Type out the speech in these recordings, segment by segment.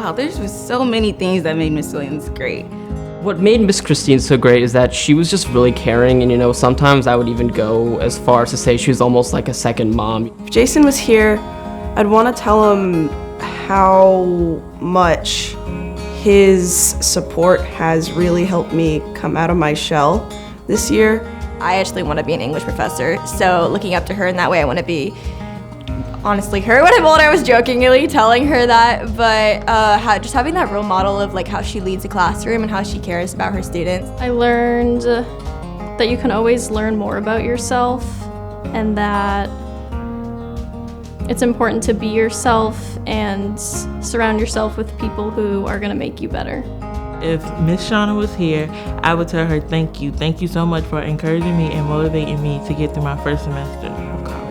Wow, there's just so many things that made Miss Williams great. What made Miss Christine so great is that she was just really caring, and sometimes I would even go as far as to say she was almost like a second mom. If Jason was here, I'd want to tell him how much his support has really helped me come out of my shell this year. I actually want to be an English professor, so looking up to her in that way, I want to be honestly her. When I'm older, I was jokingly telling her that, but just having that role model of like how she leads a classroom and how she cares about her students. I learned that you can always learn more about yourself, and that it's important to be yourself and surround yourself with people who are going to make you better. If Miss Shauna was here, I would tell her thank you. Thank you so much for encouraging me and motivating me to get through my first semester of college.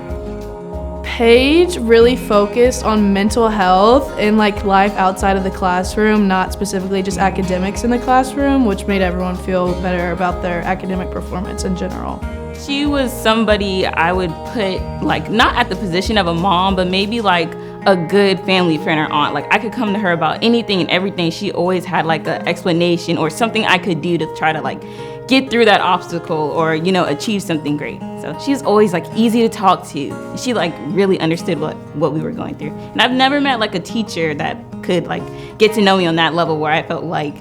Paige really focused on mental health and like life outside of the classroom, not specifically just academics in the classroom, which made everyone feel better about their academic performance in general. She was somebody I would put, like, not at the position of a mom, but maybe like a good family friend or aunt. Like, I could come to her about anything and everything. She always had like an explanation or something I could do to try to like get through that obstacle or, achieve something great. So she's always like easy to talk to. She like really understood what we were going through. And I've never met like a teacher that could like get to know me on that level where I felt like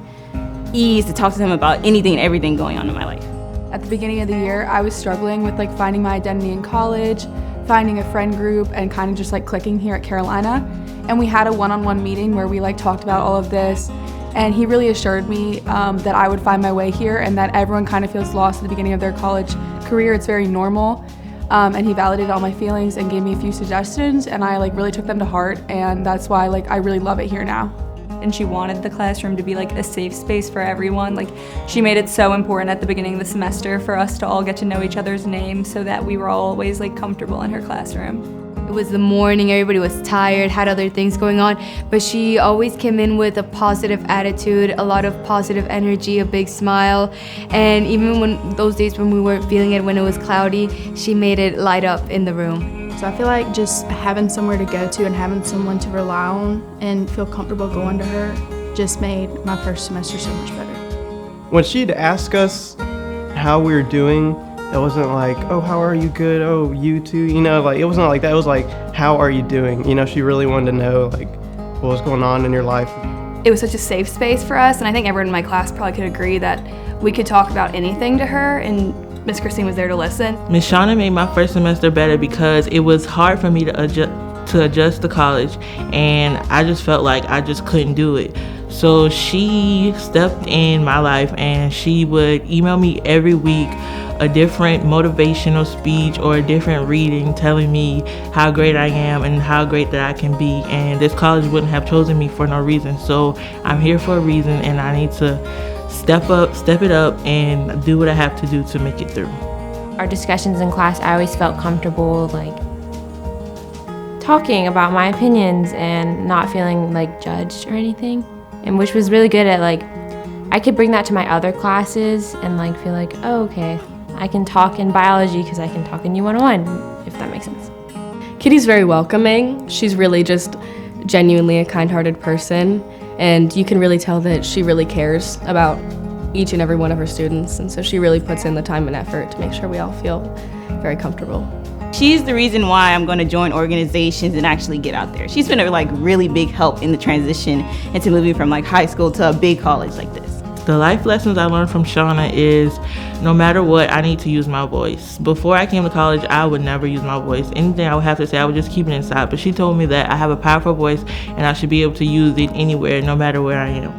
ease to talk to them about anything and everything going on in my life. At the beginning of the year, I was struggling with like finding my identity in college, finding a friend group, and kind of just like clicking here at Carolina. And we had a one-on-one meeting where we like talked about all of this. And he really assured me that I would find my way here and that everyone kind of feels lost at the beginning of their college career. It's very normal. And he validated all my feelings and gave me a few suggestions, and I like really took them to heart, and that's why like I really love it here now. And she wanted the classroom to be like a safe space for everyone. Like, she made it so important at the beginning of the semester for us to all get to know each other's names so that we were always like comfortable in her classroom. It was the morning, everybody was tired, had other things going on, but she always came in with a positive attitude, a lot of positive energy, a big smile, and even when those days when we weren't feeling it, when it was cloudy, she made it light up in the room. So I feel like just having somewhere to go to and having someone to rely on and feel comfortable going to her just made my first semester so much better. When she'd ask us how we were doing, it wasn't like, oh, how are you? Good. Oh, you too. Like, it wasn't like that. It was like, how are you doing? She really wanted to know like what was going on in your life. It was such a safe space for us, and I think everyone in my class probably could agree that we could talk about anything to her, and Miss Christine was there to listen. Miss Shauna made my first semester better because it was hard for me to adjust to college, and I just felt like I just couldn't do it. So she stepped in my life, and she would email me every week a different motivational speech or a different reading telling me how great I am and how great that I can be, and this college wouldn't have chosen me for no reason. So I'm here for a reason, and I need to step it up and do what I have to do to make it through. Our discussions in class, I always felt comfortable like talking about my opinions and not feeling like judged or anything, and which was really good at like I could bring that to my other classes and like feel like, oh, okay, I can talk in biology because I can talk in U101, if that makes sense. Kitty's very welcoming. She's really just genuinely a kind-hearted person, and you can really tell that she really cares about each and every one of her students, and so she really puts in the time and effort to make sure we all feel very comfortable. She's the reason why I'm going to join organizations and actually get out there. She's been a like really big help in the transition into moving from like high school to a big college like this. The life lessons I learned from Shauna is no matter what, I need to use my voice. Before I came to college, I would never use my voice. Anything I would have to say, I would just keep it inside. But she told me that I have a powerful voice and I should be able to use it anywhere, no matter where I am.